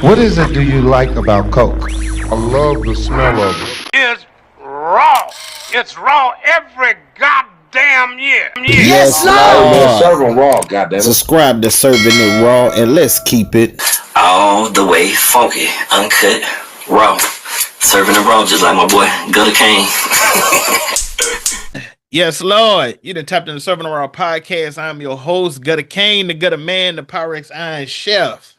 What is it do you like about Coke? I love the smell of it. It's raw. It's raw every goddamn year. Yes, Hey man, Lord. serve 'em raw, goddammit. Subscribe to Serving It Raw and let's keep it all the way funky, uncut, raw. Serving it raw just like my boy Gutta CAINE. Yes, Lord. You done tapped into the Serving It Raw podcast. I'm your host, Gutta CAINE, the Gutta Man, the Pyrex Iron Chef.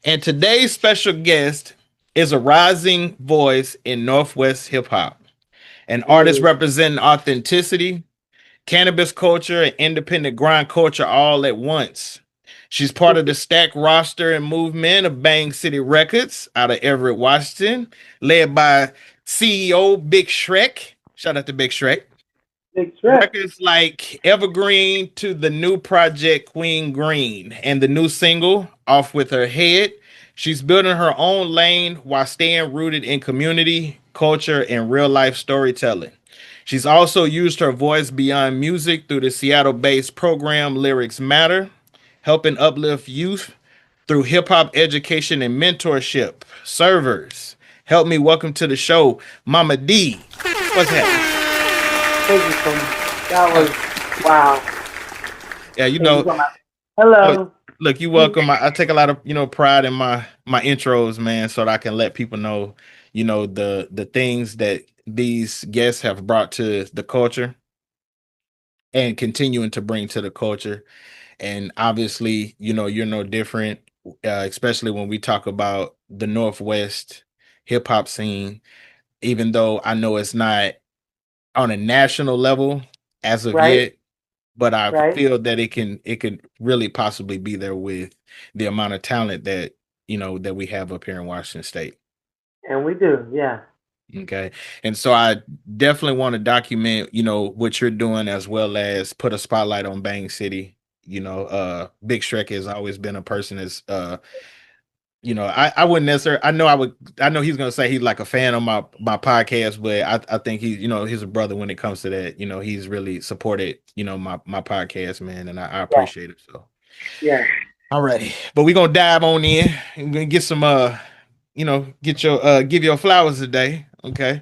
And today's special guest is a rising voice in Northwest hip hop, an artist representing authenticity, cannabis culture, and independent grind culture all at once. She's part of the Stack roster and movement of Bang City Records out of Everett, Washington, led by CEO Big Shrek. Shout out to Big Shrek. Records like Evergreen to the new project QueenGreen and the new single Off With Her Head. She's building her own lane while staying rooted in community, culture, and real life storytelling. She's also used her voice beyond music through the Seattle-based program Lyrics Matter, helping uplift youth through hip-hop education and mentorship. Servers, help me welcome to the show, Mama D. What's happening? Thank you so much. That was wow. Yeah, you know. Hello. Look, you welcome. I take a lot of pride in my intros, man, so that I can let people know, the things that these guests have brought to the culture and continuing to bring to the culture. And obviously, you're no different, especially when we talk about the Northwest hip hop scene, even though I know it's not on a national level as of yet, but I feel that it could really possibly be there with the amount of talent that that we have up here in Washington State. And we do, yeah. Okay. And so I definitely want to document, what you're doing as well as put a spotlight on Bang City. Big Shrek has always been a person that's I wouldn't necessarily I know he's gonna say he's like a fan of my podcast, but I think he's a brother when it comes to that. He's really supported, my podcast, man, and I appreciate it. So yeah. All right. But we're gonna dive on in and gonna get some give your flowers today. Okay.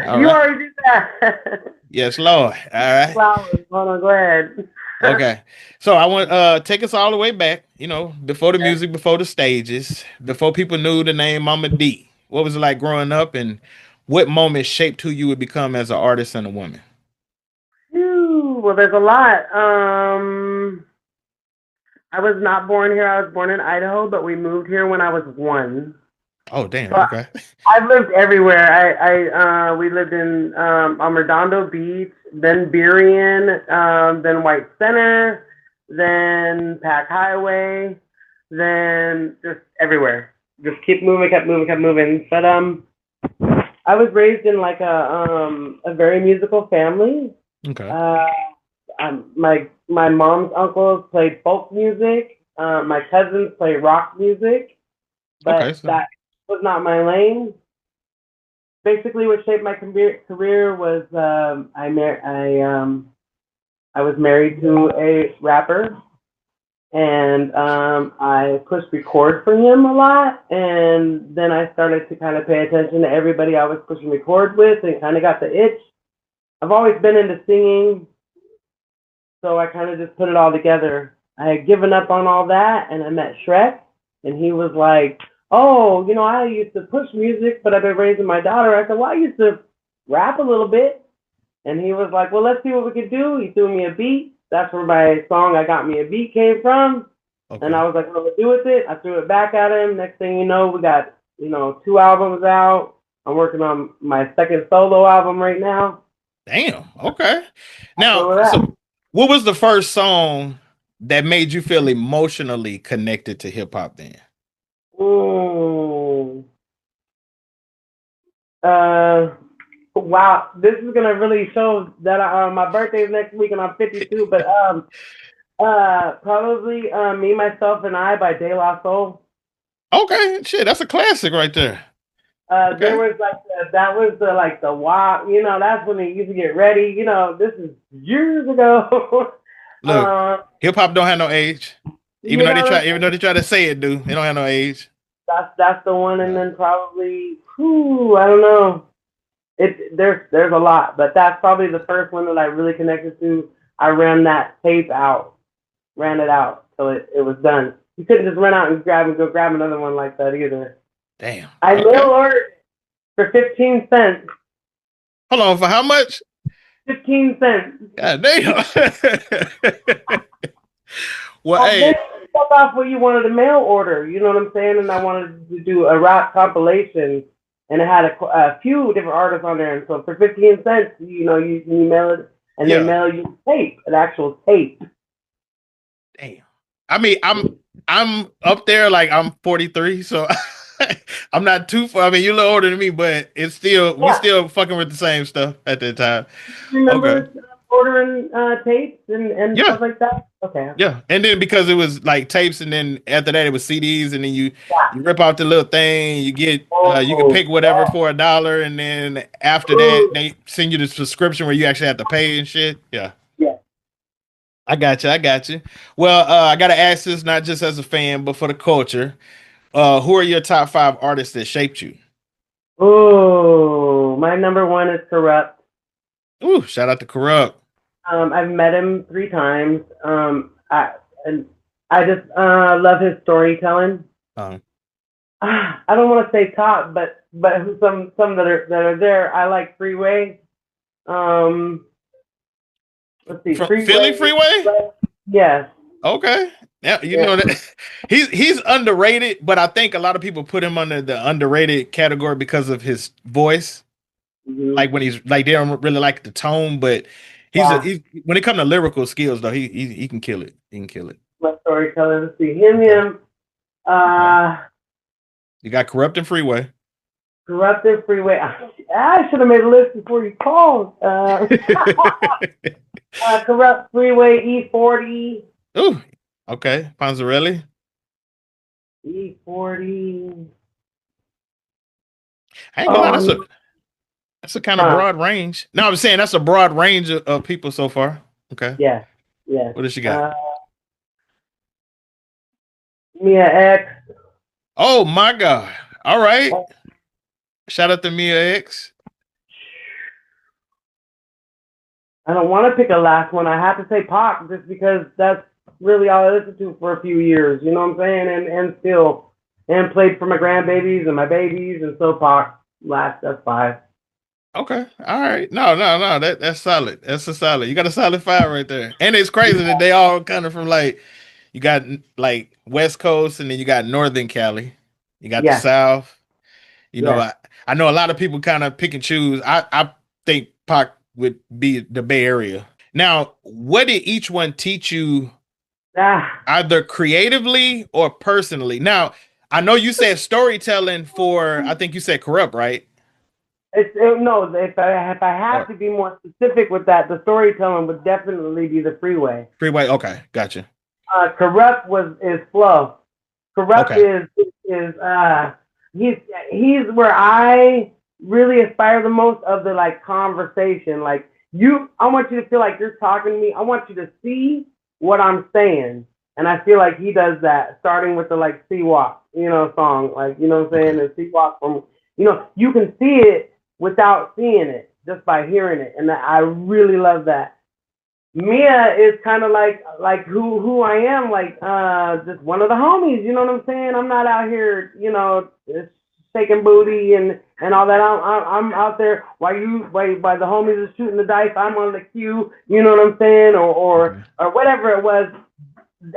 You already did that. Yes, Lord. All right. Flowers. Hold on, go ahead. Okay. So I want take us all the way back, before the music, before the stages, before people knew the name Mama D. What was it like growing up, and what moment shaped who you would become as an artist and a woman? Well, there's a lot. I was not born here. I was born in Idaho, but we moved here when I was 1. Oh, damn. So okay. I've lived everywhere. We lived in Redondo Beach, then Berrien, then White Center, then Pack Highway, then just everywhere. Just kept moving. But I was raised in like a very musical family. Okay. My mom's uncles played folk music. My cousins played rock music, but that was not my lane. Basically, what shaped my career was I was married to a rapper, and I pushed record for him a lot, and then I started to kind of pay attention to everybody I was pushing record with, and kind of got the itch. I've always been into singing, so I kind of just put it all together. I had given up on all that, and I met Shrek, and he was like, oh, I used to push music, but I've been raising my daughter. I said, well, I used to rap a little bit. And he was like, well, let's see what we can do. He threw me a beat. That's where my song, I Got Me a Beat, came from. Okay. And I was like, what do we do with it? I threw it back at him. Next thing you know, we got, 2 albums out. I'm working on my second solo album right now. Damn. Okay. Now, so what was the first song that made you feel emotionally connected to hip hop then? Wow, this is gonna really show that my birthday is next week and I'm 52. But probably Me, Myself, and I by De La Soul. Okay, shit, that's a classic right there. Okay. There was that was the WAP. That's when they used to get ready. This is years ago. Look, hip hop don't have no age. Even though they try to say it, dude, they don't have no age. That's the one, and then probably, I don't know. There's a lot, but that's probably the first one that I really connected to. I ran that tape out, ran it out, so it was done. You couldn't just run out and go grab another one like that either. Damn. I mail ordered for 15 cents. Hold on, for how much? 15 cents. God damn. Well, hey. Fuck off what you wanted to mail order. You know what I'm saying? And I wanted to do a rap compilation, and it had a few different artists on there. And so for 15 cents, you mail it, and they mail you tape, an actual tape. Damn. I mean, I'm up there, like I'm 43, so I'm not too far. I mean, you're a little older than me, but it's still we still fucking with the same stuff at that time. Remember ordering tapes and stuff like that? Okay. Yeah, and then because it was like tapes, and then after that it was CDs, and then you rip out the little thing, you get you can pick whatever for $1, and then after that they send you the subscription where you actually have to pay and shit. Yeah. I got you. Well, I gotta ask this not just as a fan, but for the culture. Who are your top 5 artists that shaped you? Oh, my number 1 is Corrupt. Ooh, shout out to Corrupt. I've met him 3 times. I just love his storytelling. I don't want to say top, but some that are there. I like Freeway. Let's see, Freeway? Yes. Okay. Yeah, you know that he's underrated, but I think a lot of people put him under the underrated category because of his voice. Mm-hmm. Like when he's like, they don't really like the tone, but he's when it comes to lyrical skills though, he can kill it. He can kill it. My storyteller, let's see him. You got Corrupt and Freeway. Corrupt and Freeway. I should have made a list before you called. Corrupt, Freeway, E40. Ooh, okay. Ponzarelli. E40. I ain't gonna lie, that's a kind of broad range. No, I'm saying that's a broad range of people so far. Okay. Yeah. What does she got? Mia X. Oh my God. All right. Shout out to Mia X. I don't want to pick a last one. I have to say Pac just because that's really all I listened to for a few years. You know what I'm saying? And still, and played for my grandbabies and my babies, and so Pac last. That's 5. Okay. All right. No. That's solid. That's a solid. You got a solid 5 right there. And it's crazy that they all kind of from like, you got like West Coast, and then you got Northern Cali. You got the South. You know, I know a lot of people kind of pick and choose. I think Pac would be the Bay Area. Now, what did each one teach you, either creatively or personally? Now, I know you said storytelling for, I think you said Corrupt, right? No, if I have to be more specific with that, the storytelling would definitely be the Freeway. Freeway, okay, gotcha. Corrupt is flow. Corrupt is he's where I really aspire the most of the like conversation. Like I want you to feel like you're talking to me. I want you to see what I'm saying. And I feel like he does that, starting with the like Sea Walk, song. Like, you know what I'm saying? The Sea Walk from, you can see it without seeing it, just by hearing it. And I really love that. Mia is kind of like who I am, like just one of the homies, you know what I'm saying? I'm not out here, shaking booty and all that. I'm out there while the homies are shooting the dice, I'm on the queue, you know what I'm saying? Or whatever it was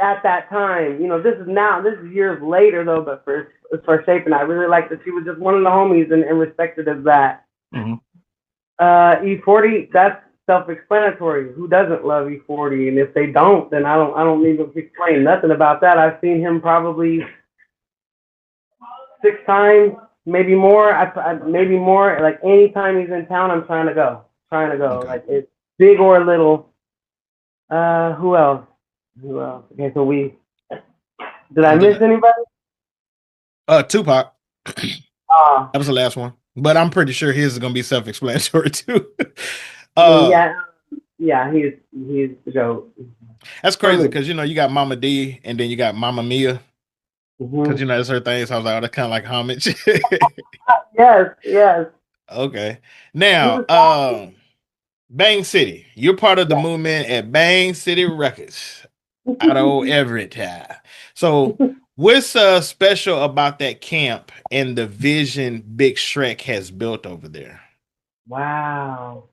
at that time. This is years later though, but for Shaping, I really like that she was just one of the homies and respected as that. Mm-hmm. E40, that's self-explanatory. Who doesn't love E40? And if they don't, then I don't need to explain nothing about that. I've seen him probably 6 times, maybe more. Maybe more. Like anytime he's in town, I'm trying to go. Okay. Like it's big or little. Who else? Okay, so did I miss anybody? Tupac. That was the last one, but I'm pretty sure his is gonna be self-explanatory too. Yeah, he's the GOAT. That's crazy because you got Mama D and then you got Mama Mia. Because you know that's her thing. So I was like, oh, that's kind of like homage. Yes. Okay. He Now, was happy. Bang City. You're part of the movement at Bang City Records out of old Everett. So, what's special about that camp and the vision Big Shrek has built over there? Wow.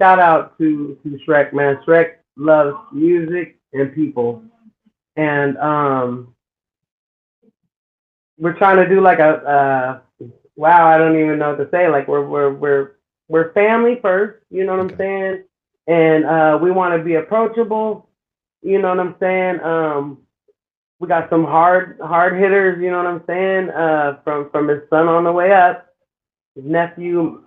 Shout out to Shrek, man. Shrek loves music and people. And we're trying to do like a wow, I don't even know what to say. Like we're family first, you know what I'm saying? And we want to be approachable, you know what I'm saying? We got some hard hitters, you know what I'm saying? From his son on the way up, his nephew,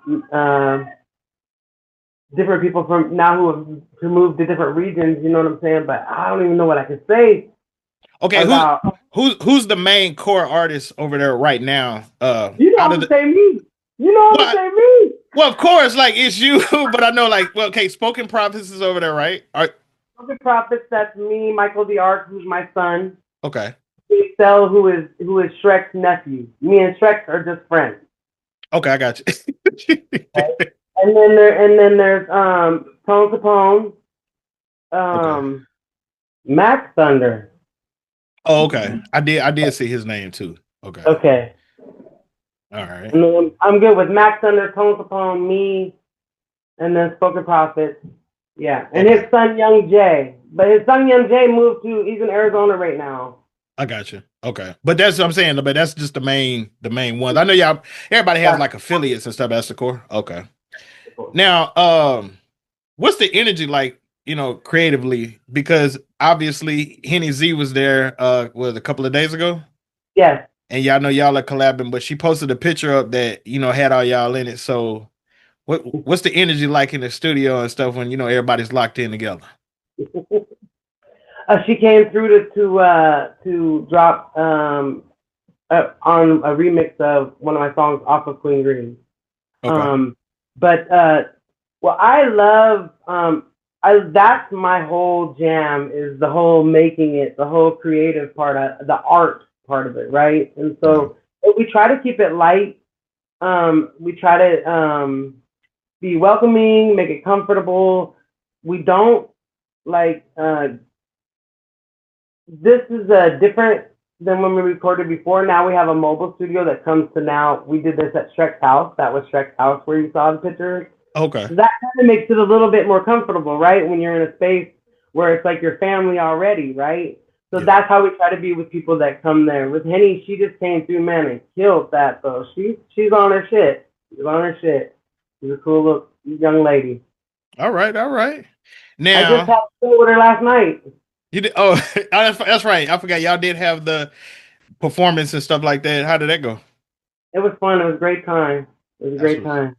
different people from now who have moved to different regions, you know what I'm saying? But I don't even know what I can say. Okay, about, who's the main core artist over there right now? You know I'm gonna say me. You know I'm gonna say me. Well, of course, like it's you, but I know, like, well, okay, Spoken Prophets is over there, right? Spoken Prophets, that's me, Michael the Ark, who's my son. Okay. Excel, who is Shrek's nephew. Me and Shrek are just friends. Okay, I got you. Okay? And then there's Tone Capone, Okay. Max Thunder. Oh, okay. I did see his name too. Okay. Okay. All right. And then I'm good with Max Thunder, Tone Capone, me, and then Spoken Prophets. Yeah. And his son Young Jay. But his son Young Jay moved he's in Arizona right now. I got you. Okay. But that's what I'm saying, but that's just the main ones. I know everybody has like affiliates and stuff. That's the core. Okay. Now, what's the energy like, creatively? Because obviously Henny Z was there was a couple of days ago. Yes. And y'all know y'all are collabing, but she posted a picture up that, had all y'all in it. So what's the energy like in the studio and stuff when everybody's locked in together? She came through to drop on a remix of one of my songs off of QueenGreen. Okay. Well, I love that's my whole jam, is the whole making it, the whole creative part, the art part of it, right? And so we try to keep it light. We try to be welcoming, make it comfortable. We don't like this is different than when we recorded before. Now we have a mobile studio that comes to now. We did this at Shrek's house. That was Shrek's house where you saw the pictures. Okay. So that kind of makes it a little bit more comfortable, right? When you're in a space where it's like your family already, right? So that's how we try to be with people that come there. With Henny, she just came through, man, and killed that though. She's on her shit. She's on her shit. She's a cool little young lady. All right. Now I just had to go with her last night. You did? Oh, that's right. I forgot y'all did have the performance and stuff like that. How did that go? It was fun. It was a great time. It was a great time.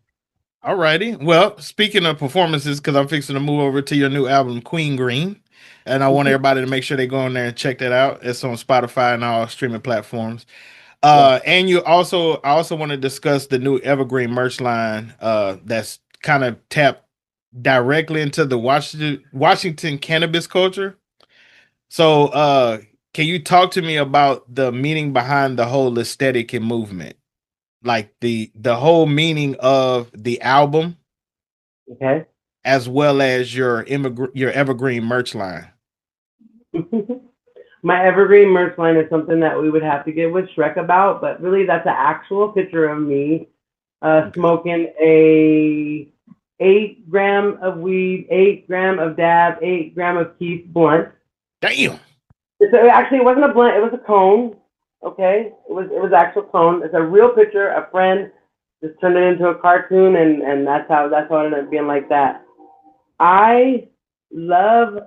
All righty. Well, speaking of performances, because I'm fixing to move over to your new album, QueenGreen, and I want everybody to make sure they go in there and check that out. It's on Spotify and all streaming platforms. And I also want to discuss the new Evergreen merch line that's kind of tapped directly into the Washington cannabis culture. So, can you talk to me about the meaning behind the whole aesthetic and movement, like the whole meaning of the album, okay, as well as your Evergreen merch line? My Evergreen merch line is something that we would have to get with Shrek about, but really that's an actual picture of me smoking a 8 gram of weed, 8 gram of dab, 8 gram of Keith blunt. Damn. Actually, it wasn't a blunt. It was a cone. Okay, it was actual cone. It's a real picture. A friend just turned it into a cartoon, and that's how it ended up being like that. I love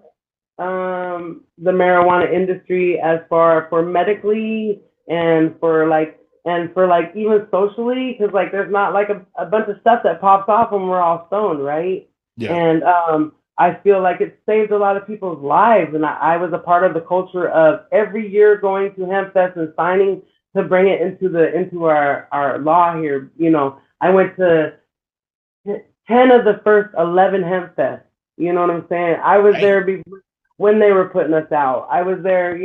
the marijuana industry as far for medically and for even socially, because like there's not like a bunch of stuff that pops off when we're all stoned, right? Yeah. And I feel like it saved a lot of people's lives, and I was a part of the culture of every year going to HempFest and signing to bring it into our law here. You know, I went to 10 of the first 11 HempFests. You know what I'm saying? I was there when they were putting us out. I was there,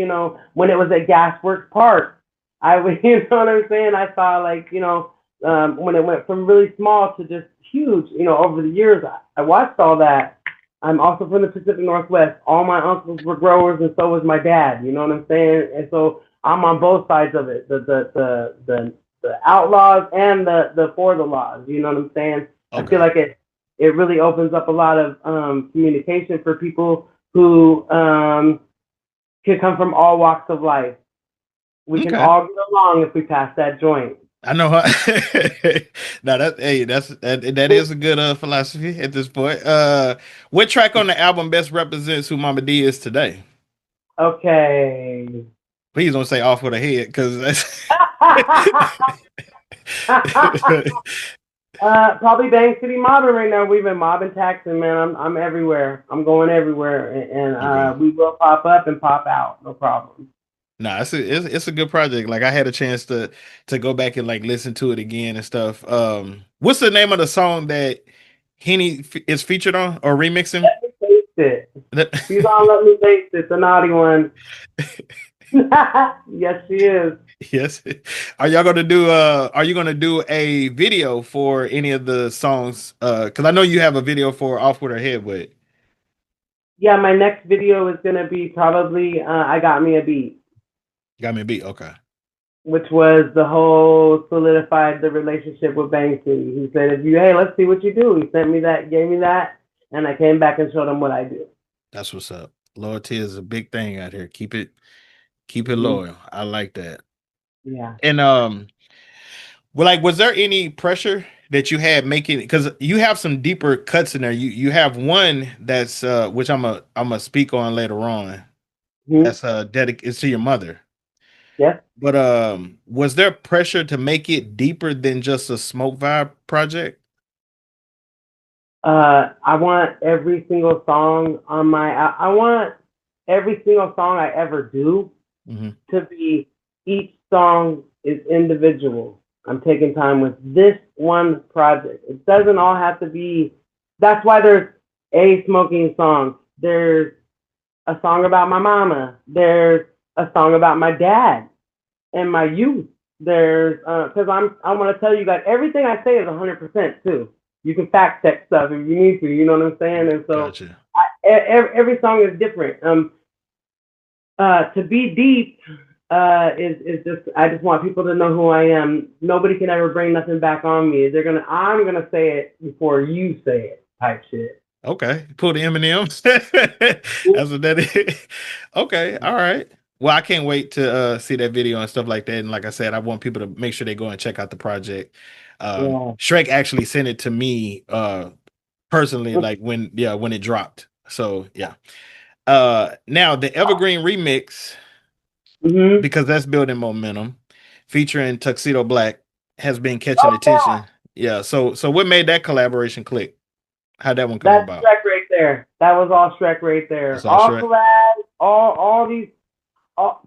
when it was at Gasworks Park. you know what I'm saying? I saw like, you know, when it went from really small to just huge, you know, over the years, I watched all that. I'm also from the Pacific Northwest. All my uncles were growers, and so was my dad. You know what I'm saying? And so I'm on both sides of it, the outlaws and the for the laws. You know what I'm saying? Okay. I feel like it really opens up a lot of communication for people who can come from all walks of life. We can all get along if we pass that joint. I know how. Now that is a good philosophy at this point. What track on the album best represents who Mama D is today? Okay. Please don't say off with a head, because that's probably Bang City mobbing right now. We've been mobbing taxing, man. I'm everywhere. I'm going everywhere, and we will pop up and pop out, no problem. Nah, it's a good project. Like, I had a chance to go back and like listen to it again and stuff. What's the name of the song that Henny is featured on or remixing? Let me taste it. She's on Let Me Taste It, the naughty one. Yes, she is. Yes. Are you gonna do a video for any of the songs? Because I know you have a video for Off With Her Head with. Yeah, my next video is gonna be probably I Got Me a Beat. Got Me a Beat, okay. Which was the whole solidified the relationship with Bang City. He said, hey, let's see what you do. He sent me that, gave me that, and I came back and showed him what I do. That's what's up. Loyalty is a big thing out here. Keep it loyal. I like that. Yeah. And well, like, was there any pressure that you had making, because you have some deeper cuts in there? You have one that's which I'm a speak on later on. That's it's to your mother. Yeah. But was there pressure to make it deeper than just a Smoke Vibe project? I want every single song on my I want every single song I ever do to be, each song is individual. I'm taking time with this one project. It doesn't all have to be. That's why there's a smoking song. There's a song about my mama. There's a song about my dad and my youth. There's because I want to tell you guys everything I say is 100% too. You can fact check stuff if you need to. You know what I'm saying? And so gotcha. Every song is different. To be deep is just, I just want people to know who I am. Nobody can ever bring nothing back on me. I'm gonna say it before you say it, type shit. Okay, pull the M&Ms. That's what that is. Okay, all right. Well, I can't wait to see that video and stuff like that. And like I said, I want people to make sure they go and check out the project. Shrek actually sent it to me personally, like when it dropped. So yeah. Now the Evergreen remix, because that's building momentum, featuring Tuxedo Black, has been catching attention. Yeah. So what made that collaboration click? How'd that one come about? That's Shrek right there. That was all Shrek right there. All collabs, all these.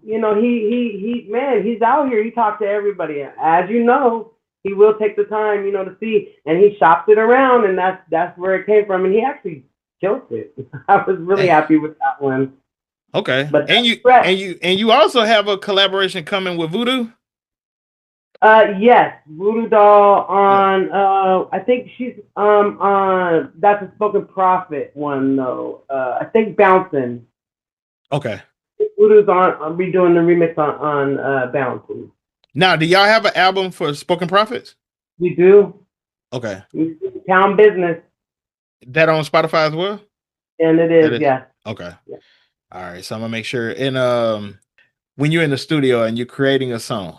You know, he's out here. He talks to everybody. As you know, he will take the time, you know, to see, and he shops it around, and that's where it came from. And he actually killed it. I was really happy with that one. Okay, but and you also have a collaboration coming with Voodoo. Yes, Voodoo Doll on. I think she's on. That's a Spoken Prophet one though. I think Bouncing. Okay. Voodoo's on redoing the remix on Bouncing. Now, do y'all have an album for Spoken Prophets? We do. Okay. Town Business. That on Spotify as well? And it is, yeah. Okay. Yeah. All right. So I'm gonna make sure. And when you're in the studio and you're creating a song,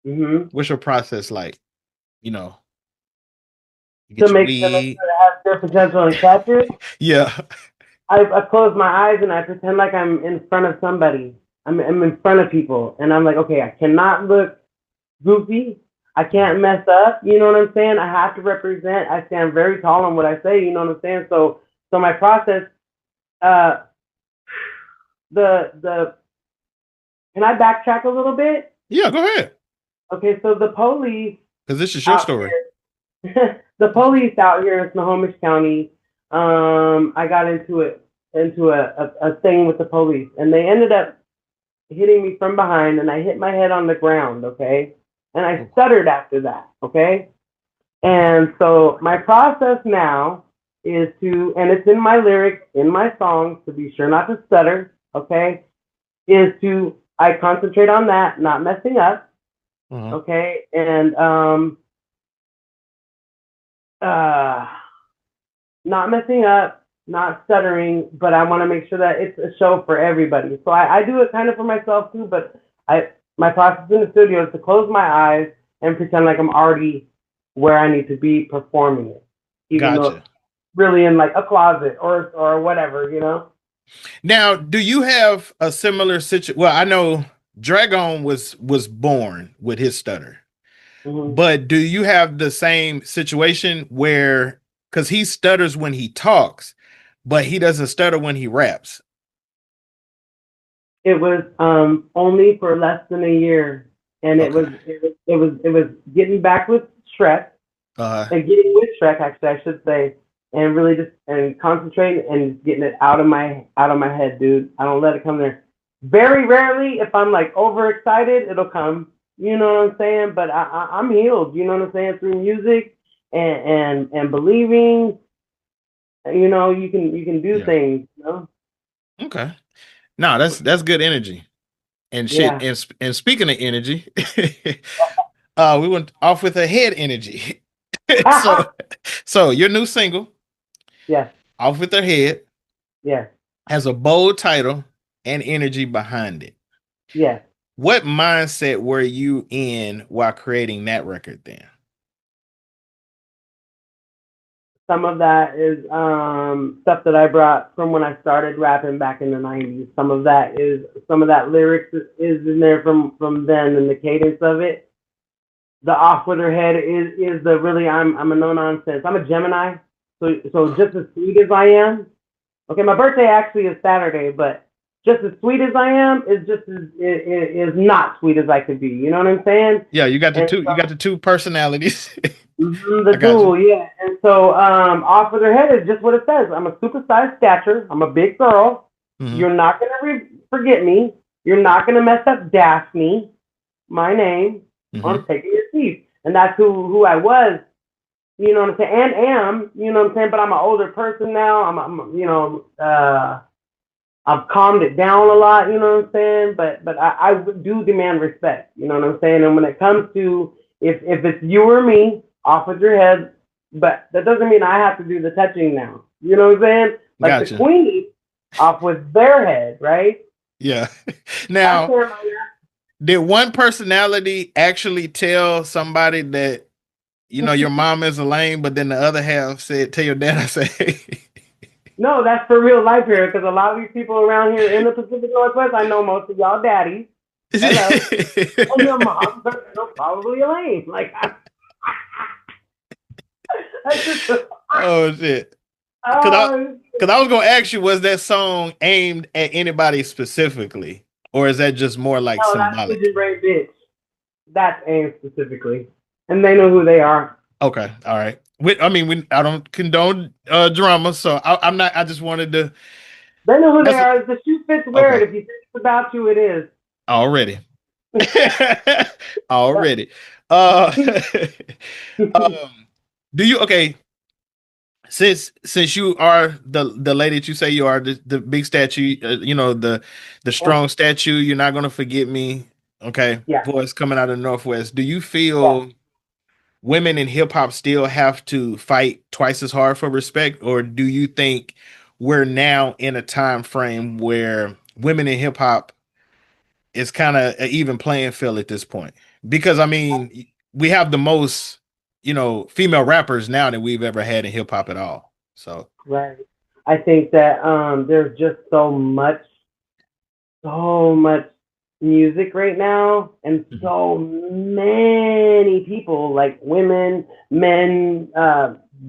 what's your process like? You know, to make sure it has their potential and catch it. Yeah. I close my eyes and I pretend like I'm in front of somebody. I'm in front of people, and I'm like, okay, I cannot look goofy. I can't mess up. You know what I'm saying? I have to represent. I stand very tall on what I say. You know what I'm saying? So my process. Can I backtrack a little bit? Yeah, go ahead. Okay, so the police. Because this is your story. The police out here in Snohomish County. I got into a thing with the police, and they ended up hitting me from behind, and I hit my head on the ground, okay? And I stuttered after that, okay? And so my process now is to, and it's in my lyrics, in my songs, to be sure not to stutter, okay? Is to, I concentrate on that, not messing up, okay? And not messing up, not stuttering, but I want to make sure that it's a show for everybody. So I do it kind of for myself too, but my process in the studio is to close my eyes and pretend like I'm already where I need to be performing it, even though it's really in like a closet or whatever, you know. Now, do you have a similar situation? Well, I know Dragon was born with his stutter, but do you have the same situation where, because he stutters when he talks, but he doesn't stutter when he raps? It was only for less than a year, and it was getting back with Shrek, and getting with Shrek, actually, I should say, and really just and concentrating and getting it out of my head, dude. I don't let it come there. Very rarely, if I'm like overexcited, it'll come. You know what I'm saying? But I'm healed. You know what I'm saying? Through music and believing. You know, you can do things. You know? Okay. No, that's good energy. And shit. Yeah. And speaking of energy, we went off with a head energy. so your new single, Off with Her Head, has a bold title and energy behind it. Yeah. What mindset were you in while creating that record then? Some of that is stuff that I brought from when I started rapping back in the 90s. Some of that lyrics is in there from then, and the cadence of it. The Off with Her Head is the really, I'm a no nonsense. I'm a Gemini, so just as sweet as I am. Okay, my birthday actually is Saturday, but just as sweet as I am is just as is not sweet as I could be. You know what I'm saying? Yeah, you got the two personalities. The dual, yeah. And so Off with Her Head is just what it says. I'm a supersized stature. I'm a big girl. You're not gonna forget me. You're not gonna mess up Daphne, my name. I'm taking your teeth. And that's who I was. You know what I'm saying? And am, you know what I'm saying? But I'm an older person now. I'm you know, I've calmed it down a lot, you know what I'm saying? But I do demand respect, you know what I'm saying? And when it comes to if it's you or me, Off with Your Head, but that doesn't mean I have to do the touching now. You know what I'm saying? Like the Queen, Off with Their Head, right? Yeah. Now, did one personality actually tell somebody that, you know, your mom is a lame, but then the other half said, tell your dad I say? No, that's for real life here, because a lot of these people around here in the Pacific Northwest, I know most of y'all daddies. Hello. And your mom, probably a lame. Like, oh, shit. Because I was going to ask you, was that song aimed at anybody specifically? Or is that just more like symbolic? That's Great Bitch. That's aimed specifically. And they know who they are. Okay. All right. I don't condone drama, so I'm not. I just wanted to. They know who they are. If the shoe fits, wear it. If you think it's about you, it is. Already. Already. Do you since you are the lady that you say you are, the big statue, you know, the strong statue, you're not gonna forget me. Okay. Yeah. Voice coming out of the Northwest. Do you feel women in hip hop still have to fight twice as hard for respect, or do you think we're now in a time frame where women in hip hop is kind of an even playing field at this point? Because I mean, we have the most, you know, female rappers now than we've ever had in hip hop at all. So right, I think that there's just so much music right now, and so many people, like women, men,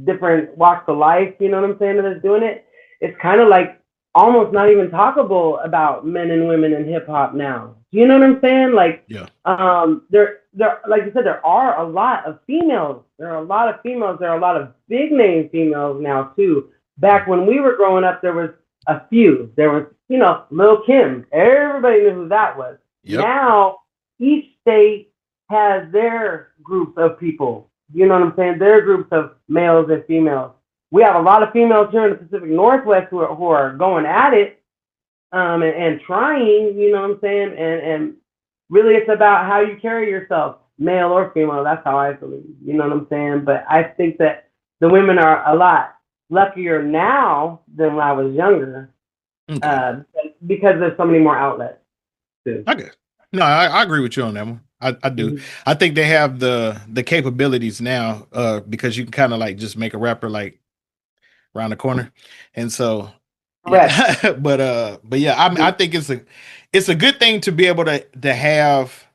different walks of life, you know what I'm saying, that is doing it. It's kind of like almost not even talkable about men and women in hip hop now. You know what I'm saying? Like, there, like you said, there are a lot of females. There are a lot of females. There are a lot of big name females now too. Back when we were growing up, there was a few. There was, Lil Kim. Everybody knew who that was. Yep. Now, each state has their group of people. You know what I'm saying? Their groups of males and females. We have a lot of females here in the Pacific Northwest who are going at it and trying, you know what I'm saying? And really it's about how you carry yourself, male or female. That's how I believe. You know what I'm saying? But I think that the women are a lot luckier now than when I was younger because there's so many more outlets. Too. Okay. No, I agree with you on that one. I do. Mm-hmm. I think they have the capabilities now because you can kind of like just make a rapper like around the corner. And so Correct. but yeah, I think it's a good thing to be able to have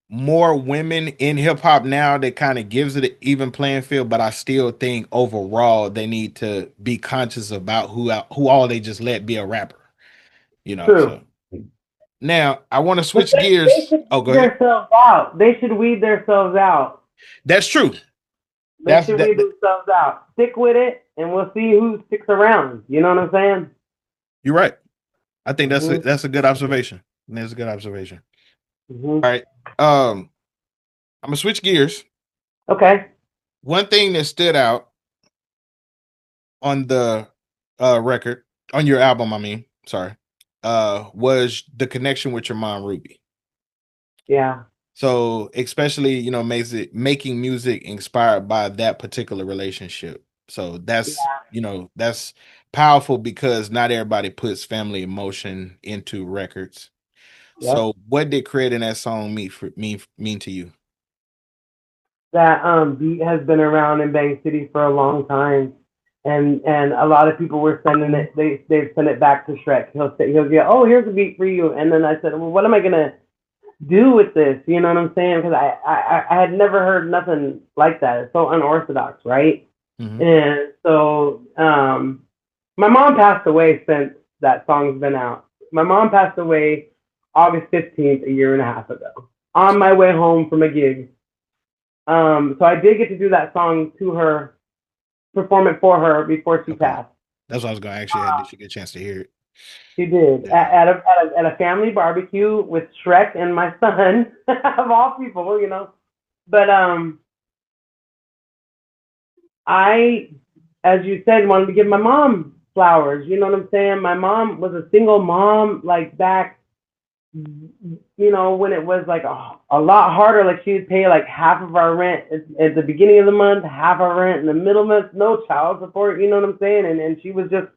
more women in hip hop now that kind of gives it an even playing field, but I still think overall they need to be conscious about who all they just let be a rapper. You know, True. so now I want to switch gears. Oh, go ahead. They should weed themselves out. That's true. They should weed themselves out. Stick with it, and we'll see who sticks around. You know what I'm saying? You're right. I think that's a good observation. That's a good observation. Mm-hmm. All right. I'm gonna switch gears. Okay. One thing that stood out on the record, on your album, was the connection with your mom, Ruby. Yeah. So especially, making music inspired by that particular relationship. So that's that's powerful because not everybody puts family emotion into records. Yep. So what did creating that song mean to you? That beat has been around in Bang City for a long time. And a lot of people were sending it. They sent it back to Shrek. He'll get, oh, here's a beat for you. And then I said, well, what am I gonna do with this? You know what I'm saying? Because I had never heard nothing like that. It's so unorthodox, right? Mm-hmm. And so my mom passed away since that song's been out. My mom passed away August 15th, a year and a half ago, on my way home from a gig. So I did get to do that song to her, perform it for her before she passed. That's what I was going to ask you. Did she get a chance to hear it? She did. Yeah. At a family barbecue with Shrek and my son, of all people, But I, as you said, wanted to give my mom flowers. You know what I'm saying? My mom was a single mom, like back, when it was like a lot harder. Like she would pay like half of our rent at the beginning of the month, half our rent in the middle month, no child support. You know what I'm saying? And she was just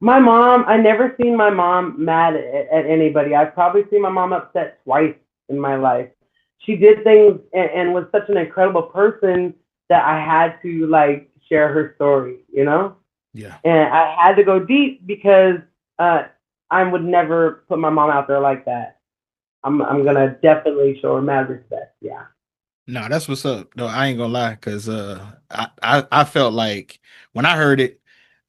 my mom. I never seen my mom mad at anybody. I've probably seen my mom upset twice in my life. She did things and was such an incredible person that I had to like share her story, Yeah. And I had to go deep because I would never put my mom out there like that. I'm gonna definitely show her mad respect. Yeah. No, that's what's up. No, I ain't gonna lie, because I felt like when I heard it,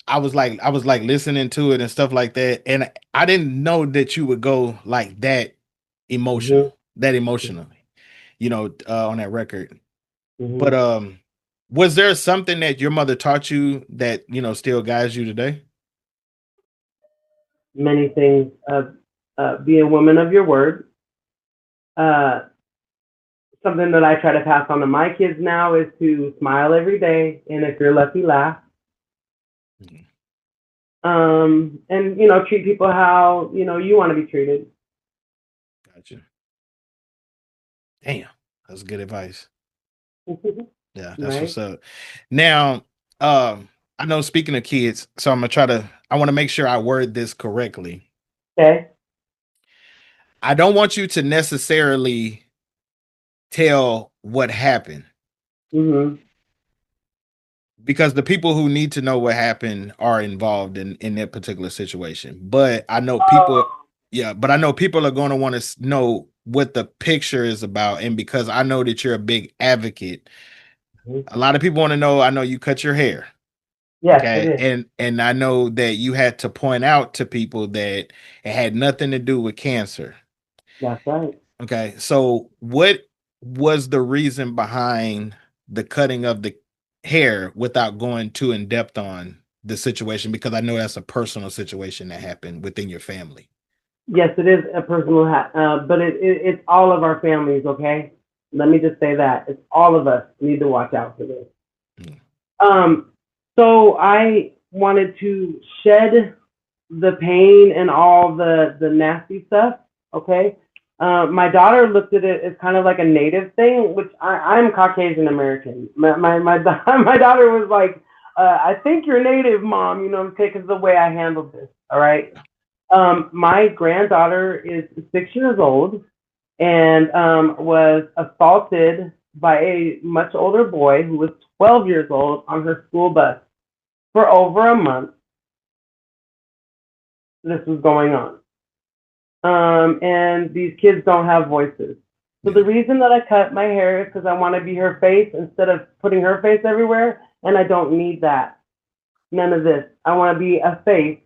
I was like listening to it and stuff like that, and I didn't know that you would go like that emotional, mm-hmm. that emotionally, on that record. Mm-hmm. But was there something that your mother taught you that still guides you today? Many things. Be a woman of your word. Something that I try to pass on to my kids now is to smile every day, and if you're lucky, laugh. Mm-hmm. And treat people how you want to be treated. Gotcha. Damn, that's good advice. Yeah, that's right. What's up. Now, I know, speaking of kids, so I want to make sure I word this correctly. Okay. I don't want you to necessarily tell what happened. Mm-hmm. Because the people who need to know what happened are involved in that particular situation. But I know people are going to want to know what the picture is about. And because I know that you're a big advocate, mm-hmm. a lot of people want to know, I know you cut your hair. Yes, okay. And I know that you had to point out to people that it had nothing to do with cancer. That's right. Okay. So what was the reason behind the cutting of the hair without going too in depth on the situation, because I know that's a personal situation that happened within your family. Yes, it is a personal, but it's all of our families. Okay, let me just say that it's all of us need to watch out for this. So I wanted to shed the pain and all the nasty stuff. Okay. My daughter looked at it as kind of like a native thing, which I'm Caucasian American. My daughter was like, I think you're native, Mom, you know, because of the way I handled this. All right. My granddaughter is 6 years old and was assaulted by a much older boy who was 12 years old on her school bus for over a month. This was going on. And these kids don't have voices. So the reason that I cut my hair is because I want to be her face instead of putting her face everywhere, and I don't need that. None of this. I want to be a face,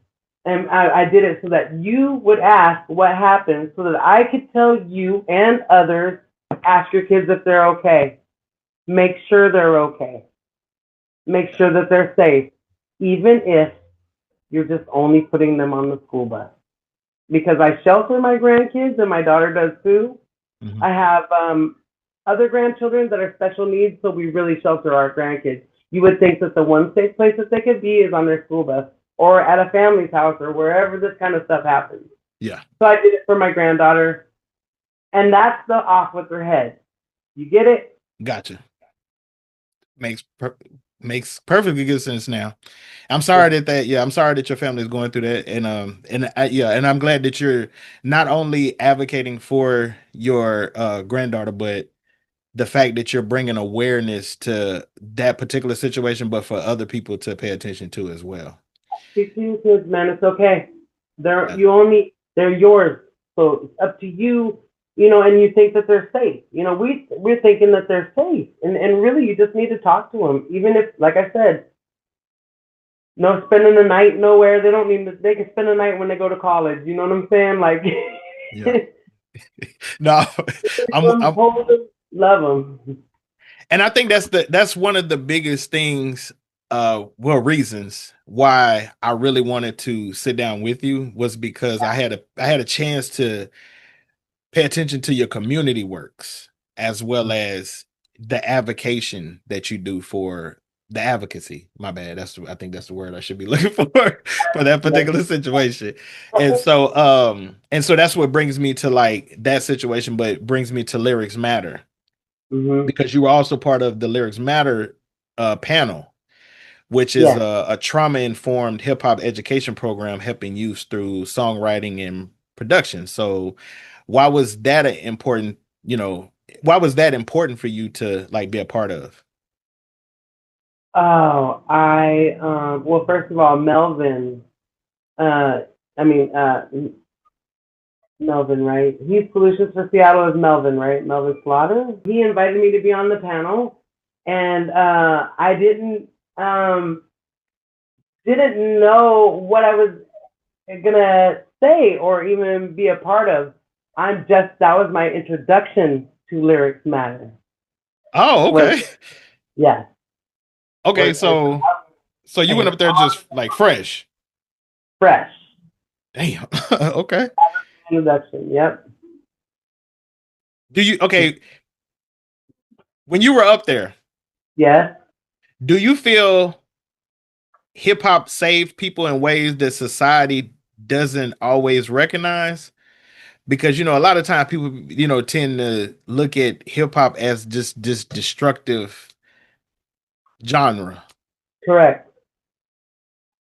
and I did it so that you would ask what happened, so that I could tell you and others, ask your kids if they're okay. Make sure they're okay. Make sure that they're safe, even if you're just only putting them on the school bus. Because I shelter my grandkids, and my daughter does too. Mm-hmm. I have other grandchildren that are special needs, so we really shelter our grandkids. You would think that the one safe place that they could be is on their school bus or at a family's house or wherever this kind of stuff happens. Yeah. So I did it for my granddaughter, and that's the off with her head. You get it? Gotcha. Makes perfectly good sense now. I'm sorry I'm sorry that your family is going through that, and I'm glad that you're not only advocating for your granddaughter, but the fact that you're bringing awareness to that particular situation, but for other people to pay attention to as well. Speak to your kids, man. It's okay. They're yours, so it's up to you. You know, and you think that they're safe. You know, we're thinking that they're safe, and really you just need to talk to them. Even if, like I said, no spending the night nowhere. They don't need to. They can spend the night when they go to college. You know what I'm saying? Like, yeah. No, I'm love them. And I think that's one of the biggest things. Reasons why I really wanted to sit down with you was because I had a chance to pay attention to your community works as well as the advocation that you do for the advocacy. My bad. I think that's the word I should be looking for that particular situation. And so that's what brings me to like that situation, but brings me to Lyrics Matter. Mm-hmm. Because you were also part of the Lyrics Matter panel, which is a trauma-informed hip-hop education program helping youth through songwriting and production. So why was that important for you to like be a part of? Oh, well, first of all, Melvin, Melvin, right? He's Solutions for Seattle is Melvin, right? Melvin Slaughter. He invited me to be on the panel, and I didn't know what I was gonna say or even be a part of. That was my introduction to Lyrics Matter. Oh, okay. Yeah. Okay, so you went up there just like fresh. Fresh. Damn. Okay. Introduction. Yep. When you were up there? Yes. Do you feel hip hop saved people in ways that society doesn't always recognize? Because, a lot of times people, tend to look at hip hop as just this destructive genre. Correct.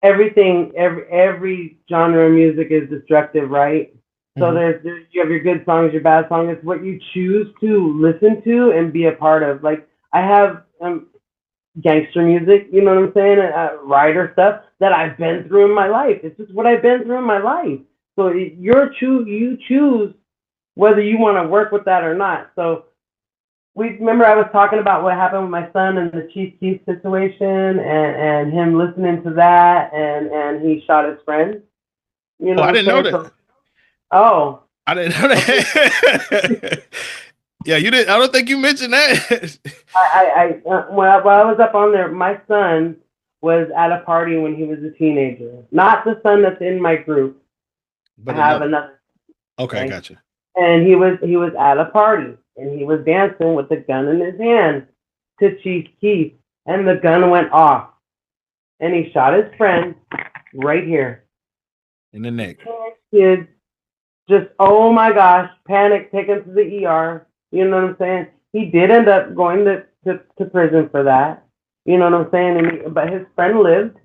Everything, every genre of music is destructive, right? So mm-hmm. You have your good songs, your bad songs. It's what you choose to listen to and be a part of. Like I have gangster music, you know what I'm saying? Rider stuff that I've been through in my life. It's just what I've been through in my life. So you choose whether you want to work with that or not. So remember I was talking about what happened with my son and the Chief Keef situation and him listening to that and he shot his friend. You know, I didn't know that. Oh. I didn't know that. Yeah, you didn't. I don't think you mentioned that. While I was up on there, my son was at a party when he was a teenager. Not the son that's in my group. But I have another. Okay, Okay? gotcha. And he was at a party and he was dancing with a gun in his hand to Chief Keef, and the gun went off, and he shot his friend right here In the neck. kids just, oh my gosh, panic, taken to the ER. You know what I'm saying? He did end up going to prison for that. You know what I'm saying? But his friend lived.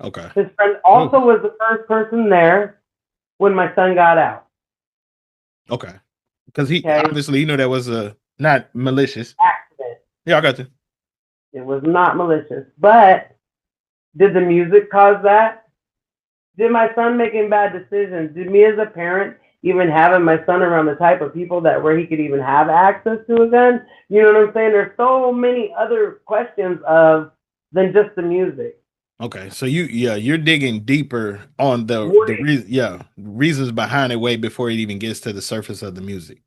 Okay. His friend also was the first person there when my son got out. Okay. Because he obviously, that was not malicious. Accident. Yeah, I got you. It was not malicious. But did the music cause that? Did my son making bad decisions? Did me as a parent even having my son around the type of people that where he could even have access to a gun? You know what I'm saying? There's so many other questions than just the music. Okay, so you're digging deeper on the reasons behind it way before it even gets to the surface of the music.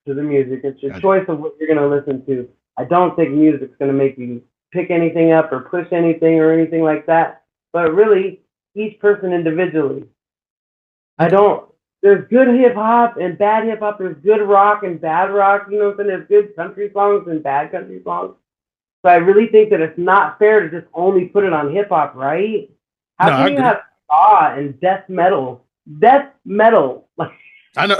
To the music, it's your choice of what you're gonna listen to. I don't think music's gonna make you pick anything up or push anything or anything like that. But really, each person individually. There's good hip hop and bad hip hop. There's good rock and bad rock. You know what I'm saying? There's good country songs and bad country songs. So I really think that it's not fair to just only put it on hip hop, right? How can you have ska and death metal? Death metal. I know,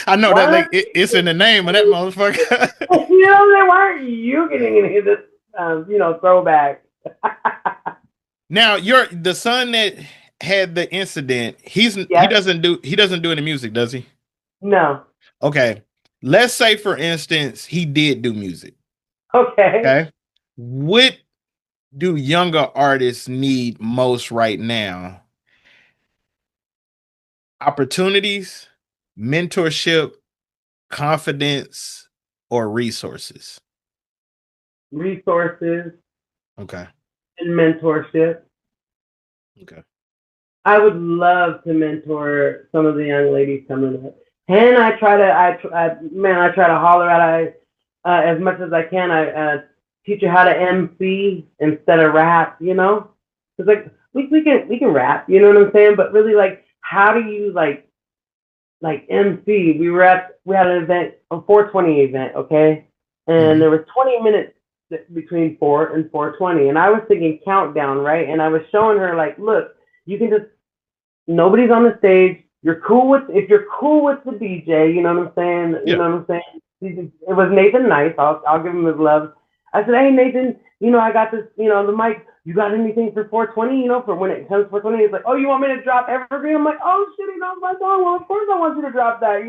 I know that like it's in the name of that motherfucker. You know, why aren't you getting any of this? Throwback. Now, the son that had the incident. He doesn't do any music, does he? No. Okay. Let's say, for instance, he did do music. Okay. What do younger artists need most right now? Opportunities, mentorship, confidence, or resources? Resources. Okay. And mentorship. Okay. I would love to mentor some of the young ladies coming up. And I try to holler at as much as I can. I teach you how to MC instead of rap, you know? Cause like we can rap, you know what I'm saying? But really, like, how do you like MC? We had an event, a 420 event, okay? And there was 20 minutes between 4 and 420, and I was thinking countdown, right? And I was showing her like, look, you can just, nobody's on the stage. If you're cool with the DJ, you know what I'm saying? You know what I'm saying? It was Nathan Nice. I'll give him his love. I said, hey, Nathan, I got this, the mic. You got anything for 420, for when it comes to 420? He's like, oh, you want me to drop Evergreen? I'm like, oh, shit, he knows my song. Well, of course I want you to drop that,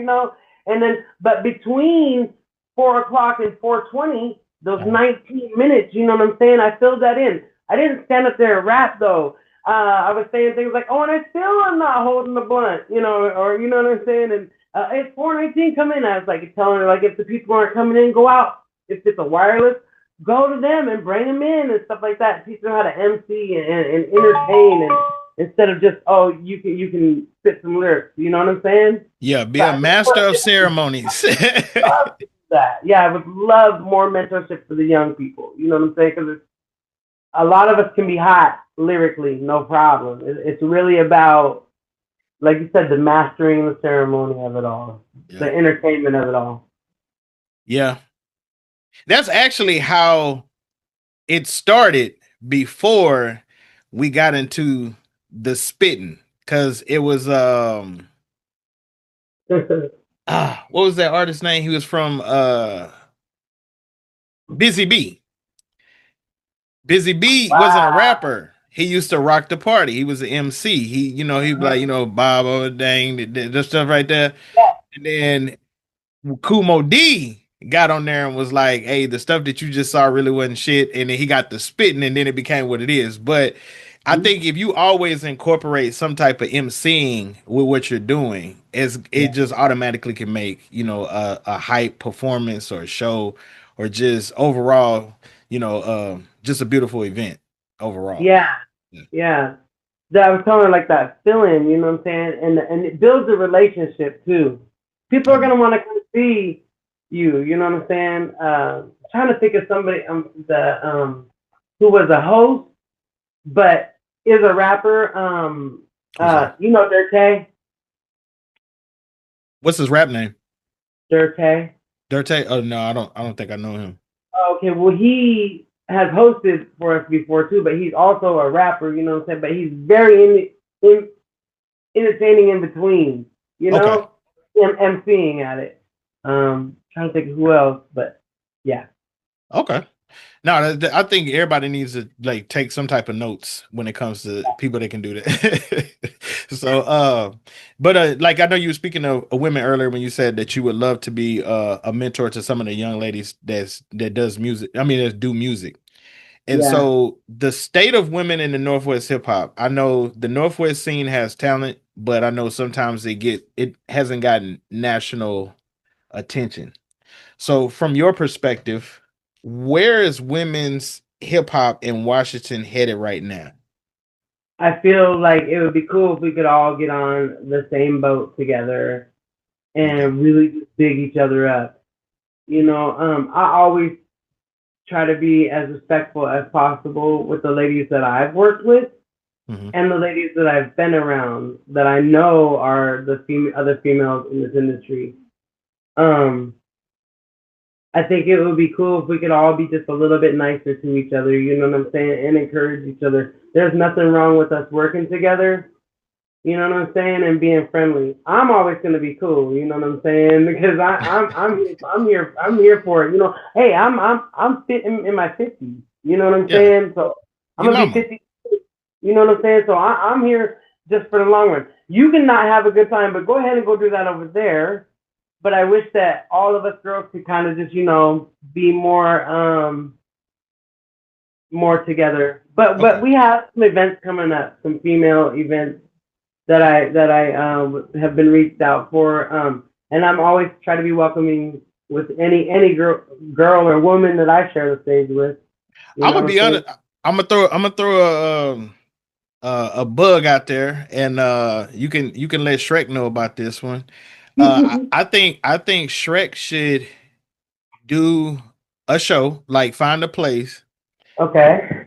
And then, but between 4 o'clock and 420, those 19 minutes, you know what I'm saying? I filled that in. I didn't stand up there and rap, though. I was saying things like, oh, and I still am not holding the blunt, or you know what I'm saying? And it's 419, come in. I was like telling her, like, if the people aren't coming in, go out. If it's a wireless, go to them and bring them in and stuff like that. Teach them how to MC and entertain, and instead of just, oh, you can spit some lyrics. You know what I'm saying? Yeah, be a master of ceremonies. Yeah, I would love more mentorship for the young people. You know what I'm saying? Because a lot of us can be hot lyrically, no problem. It's really about, like you said, the mastering the ceremony of it all, the entertainment of it all. Yeah. That's actually how it started before we got into the spitting, because it was what was that artist's name? He was from Busy B. Busy B wasn't a rapper. He used to rock the party. He was an MC. He'd be like, Bob, oh dang, that stuff right there. And then Kumo D got on there and was like, hey, the stuff that you just saw really wasn't shit. And then he got the spitting, and then it became what it is. But I think if you always incorporate some type of MCing with what you're doing, it just automatically can make, a hype performance or a show, or just overall, just a beautiful event overall. Yeah. I was telling her, like, that feeling, you know what I'm saying? And it builds a relationship too. People are gonna want to come see you, you know what I'm saying? Trying to think of somebody who was a host but is a rapper. Who's that? You know Dirte? What's his rap name? Dirte. Dirte? Oh no, I don't think I know him. Okay, well he has hosted for us before too, but he's also a rapper. You know what I'm saying? But he's very entertaining in between. You know, emceeing at it. Trying to think of who else, but yeah. Okay. No, I think everybody needs to like take some type of notes when it comes to people that can do that. So, but like I know you were speaking of women earlier when you said that you would love to be a mentor to some of the young ladies that does music. I mean, that do music. And Yeah. so the state of women in the Northwest hip hop, I know the Northwest scene has talent, but I know sometimes it hasn't gotten national attention. So, from your perspective, where is women's hip hop in Washington headed right now? I feel like it would be cool if we could all get on the same boat together and really just big each other up. You know, I always try to be as respectful as possible with the ladies that I've worked with and the ladies that I've been around that I know are the other females in this industry. I think it would be cool if we could all be just a little bit nicer to each other, you know what I'm saying, and encourage each other. There's nothing wrong with us working together, you know what I'm saying, and being friendly. I'm always gonna be cool, you know what I'm saying, because I'm here for it. You know, hey, I'm fitting in my 50s, you know what I'm saying. So I'm gonna be 50, you know what I'm saying. So I'm here just for the long run. You can not have a good time, but go ahead and go do that over there. But I wish that all of us girls could kind of just, you know, be more together. But we have some events coming up, some female events that I have been reached out for. And I'm always trying to be welcoming with any girl or woman that I share the stage with. I'm gonna be honest. I'm gonna throw a bug out there, and you can let Shrek know about this one. I think Shrek should do a show, like find a place. Okay.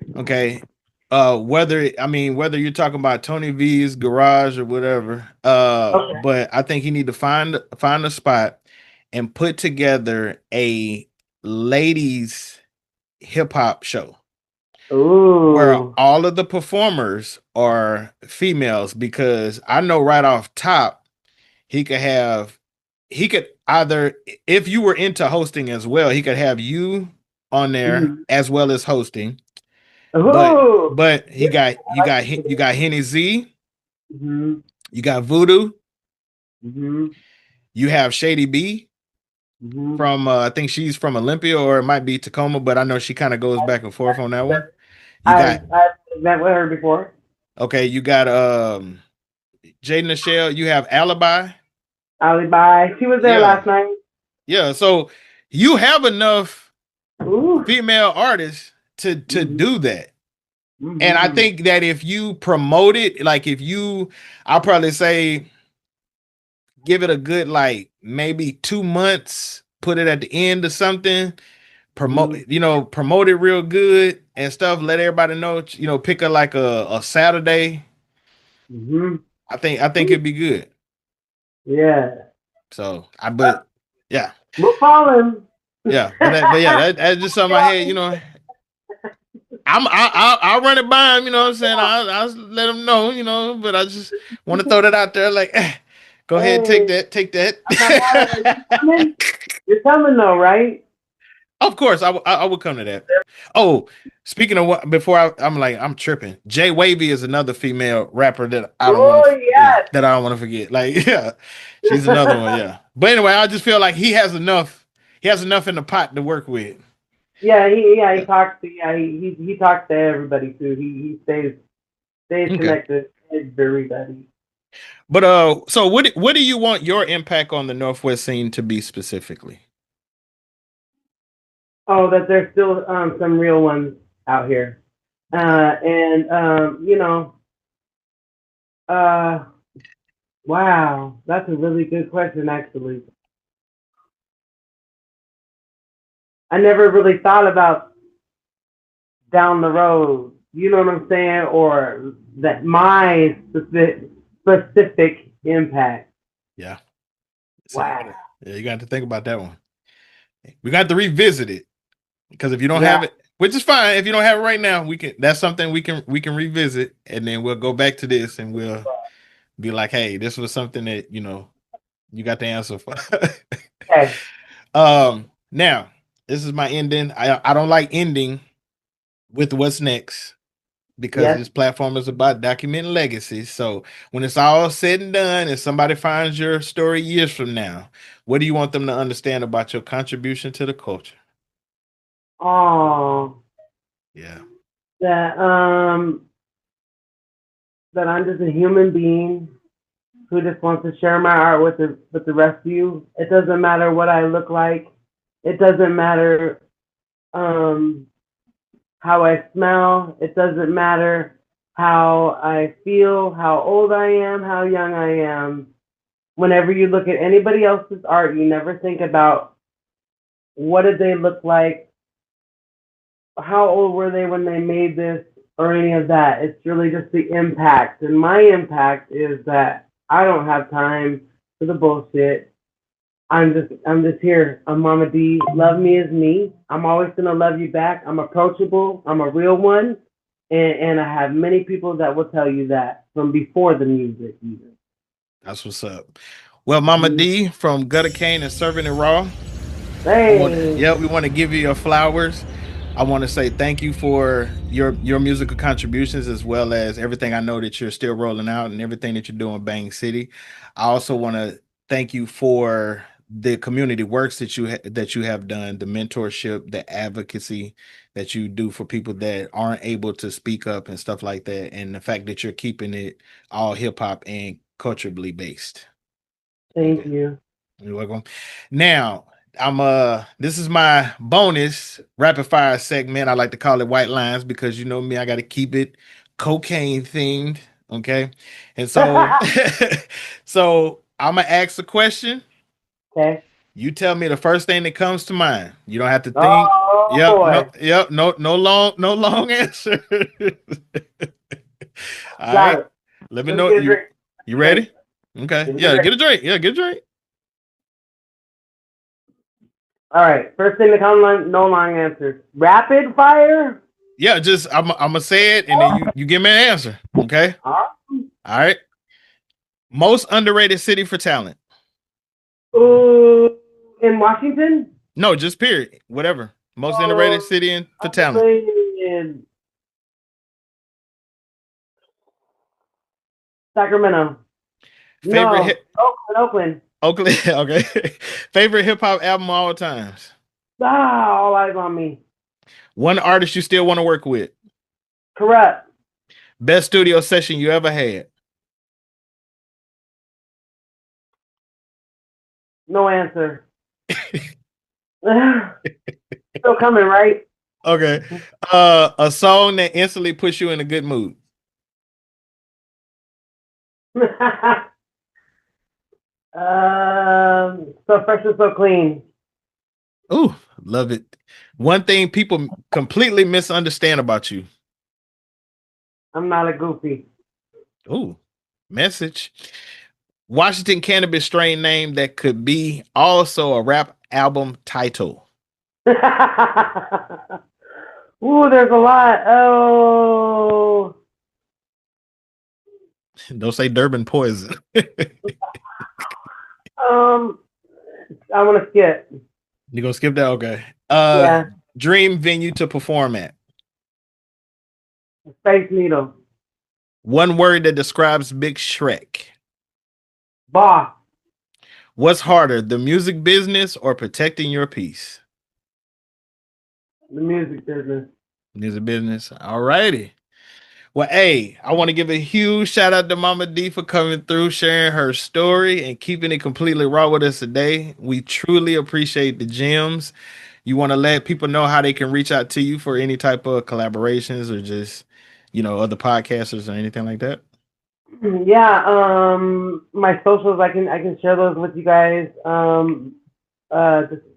Whether you're talking about Tony V's garage or whatever, but I think you need to find a spot and put together a ladies hip hop show. Where all of the performers are females, because I know right off top he could either, if you were into hosting as well, he could have you on there as well as hosting. But you got Henny Z, you got Voodoo, you have Shady B from I think she's from Olympia, or it might be Tacoma, but I know she kind of goes back and forth on that one. I've met with her before. Okay, you got Jay Nichelle, you have Alibi. She was there last night. Yeah, so you have enough female artists to do that. And I think that if you promote it, like I'll probably say give it a good like maybe 2 months, put it at the end or something, promote it real good and stuff, let everybody know, pick a Saturday. I think it'd be good. Yeah. So yeah. We're falling. Yeah, but yeah, that's just on my head, I'll run it by him, you know what I'm saying? I'll let him know, but I just want to throw that out there, like, go ahead, take that. You're coming though, right? Of course, I would come to that. Oh, speaking of what, before I'm tripping. Jay Wavy is another female rapper that I don't want to forget. Like, yeah, she's another one. Yeah, but anyway, I just feel like he has enough in the pot to work with. Yeah, he talks to he talks to everybody too. He stays connected to everybody. But so what do you want your impact on the Northwest scene to be specifically? Oh, that there's still some real ones out here, wow, that's a really good question, actually. I never really thought about down the road, You know what I'm saying? Or that my specific impact. Yeah. So Wow. you got to think about that one. We got to revisit it because if you don't Yeah. have it, which is fine, if you don't have it right now, we can. That's something we can revisit, and then we'll go back to this, and we'll be like, hey, this was something that you got the answer for. Okay. Now this is my ending. I don't like ending with what's next because Yes. this platform is about documenting legacies. So when it's all said and done, and somebody finds your story years from now, what do you want them to understand about your contribution to the culture? Oh. Yeah. That that I'm just a human being who just wants to share my art with the rest of you. It doesn't matter what I look like. It doesn't matter how I smell. It doesn't matter how I feel, how old I am, how young I am. Whenever you look at anybody else's art, you never think about what did they look like, how old were they when they made this, or any of that. It's really just the impact. And my impact is that I don't have time for the bullshit. I'm just here. I'm Mama D. Love me as me. I'm always gonna love you back. I'm approachable. I'm a real one. And I have many people that will tell you that from before the music even. That's what's up. Well, Mama D from Gutta Caine and Serving It Raw. Hey. We want to give you your flowers. I want to say thank you for your musical contributions as well as everything I know that you're still rolling out and everything that you're doing Bang City. I also want to thank you for the community works that you have done, the mentorship, the advocacy that you do for people that aren't able to speak up and stuff like that, and the fact that you're keeping it all hip hop and culturally based. Thank you. You're welcome. Now, this is my bonus rapid fire segment. I like to call it white lines because you know me, I got to keep it cocaine themed. Okay. And so, so I'm going to ask a question. Okay. You tell me the first thing that comes to mind. You don't have to think. Oh boy. No long answer. All Got right. it. Let me Let's know get a drink. you ready? Okay. Get a Yeah, drink. get a drink. Yeah, get a drink. All right. First thing to come on, no long answers. Rapid fire. Yeah, just I'm gonna say it and then you give me an answer. Okay. All right. Most underrated city for talent. Ooh, in Washington. No, just period. Whatever. Most underrated city for talent. In Sacramento. Favorite Oakland. Oakland. Okay. Favorite hip hop album of all times. All eyes on me. One artist you still want to work with. Correct. Best studio session you ever had. No answer. Still coming, right? Okay. A song that instantly puts you in a good mood. So fresh and so clean. Ooh, love it. One thing people completely misunderstand about you. I'm not a goofy. Ooh, message. Washington cannabis strain name that could be also a rap album title. Ooh, there's a lot. Oh. Don't say Durban Poison. I want to skip. You gonna skip that? Okay. Yeah. Dream venue to perform at. Space Needle. One word that describes Big Shrek. Boss. What's harder, the music business or protecting your peace? The music business. Music business. All righty. Well, hey, I want to give a huge shout out to Mama D for coming through, sharing her story, and keeping it completely raw with us today. We truly appreciate the gems. You want to let people know how they can reach out to you for any type of collaborations or just, other podcasters or anything like that? Yeah, my socials, I can share those with you guys.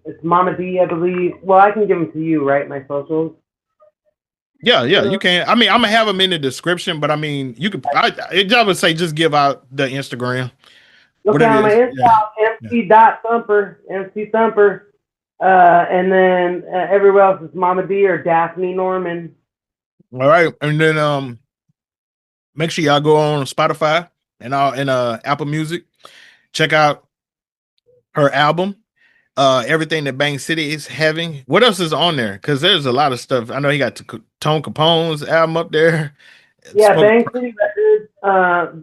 It's Mama D, I believe. Well, I can give them to you, right? My socials. Yeah, you can. I mean, I'm gonna have them in the description, but I mean, you could. I would say just give out the Instagram. Okay, Whatever on it my is. Insta, MC Thumper, and then everywhere else is Mama D or Daphne Norman. All right, and then make sure y'all go on Spotify and Apple Music. Check out her album. Everything that Bang City is having. What else is on there? Because there's a lot of stuff. I know he got Tone Capone's album up there. Yeah, Bang City Records.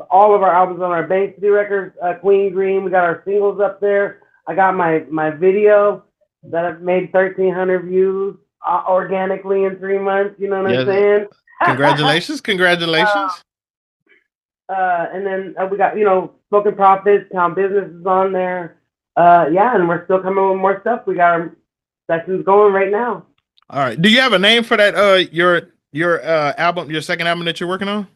All of our albums on our Bang City Records. QueenGreen. We got our singles up there. I got my video that I've made 1,300 views organically in 3 months. You know what I'm saying? Congratulations. And then we got, Spoken Profits, Town Business is on there. And we're still coming with more stuff. We got our sessions going right now. All right. Do you have a name for that? Your album, your second album that you're working on?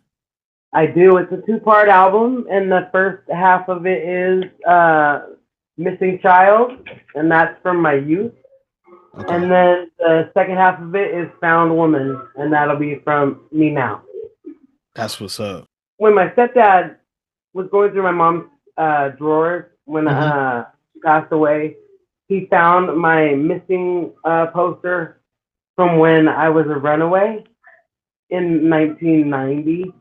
I do. It's a 2-part album, and the first half of it is Missing Child, and that's from my youth. Okay. And then the second half of it is Found Woman, and that'll be from me now. That's what's up. When my stepdad was going through my mom's drawers when she passed away, he found my missing poster from when I was a runaway in 1990.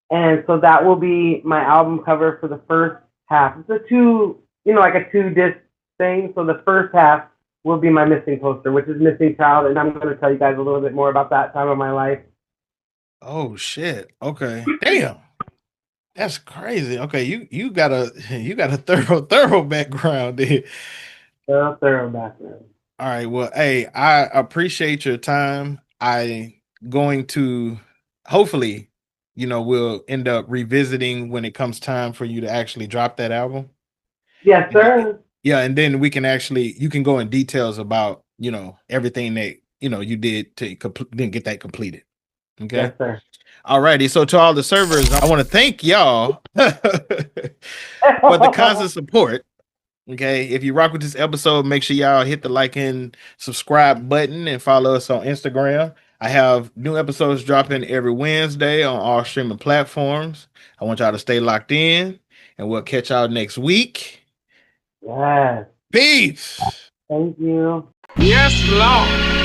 And so that will be my album cover for the first half. It's a 2-disc thing. So the first half will be my missing poster, which is Missing Child. And I'm going to tell you guys a little bit more about that time of my life. Oh, shit. Okay. Damn. That's crazy. Okay, you got a thorough background there. Thorough background. All right. Well, hey, I appreciate your time. I going to hopefully, we'll end up revisiting when it comes time for you to actually drop that album. Yes, sir. And then we can you can go in details about, everything that, you did to then get that completed. Okay. Yes, sir. All righty. So to all the servers, I want to thank y'all for the constant support. Okay. If you rock with this episode, make sure y'all hit the like and subscribe button and follow us on Instagram. I have new episodes dropping every Wednesday on all streaming platforms. I want y'all to stay locked in, and we'll catch y'all next week. Yes. Peace. Thank you. Yes, Lord.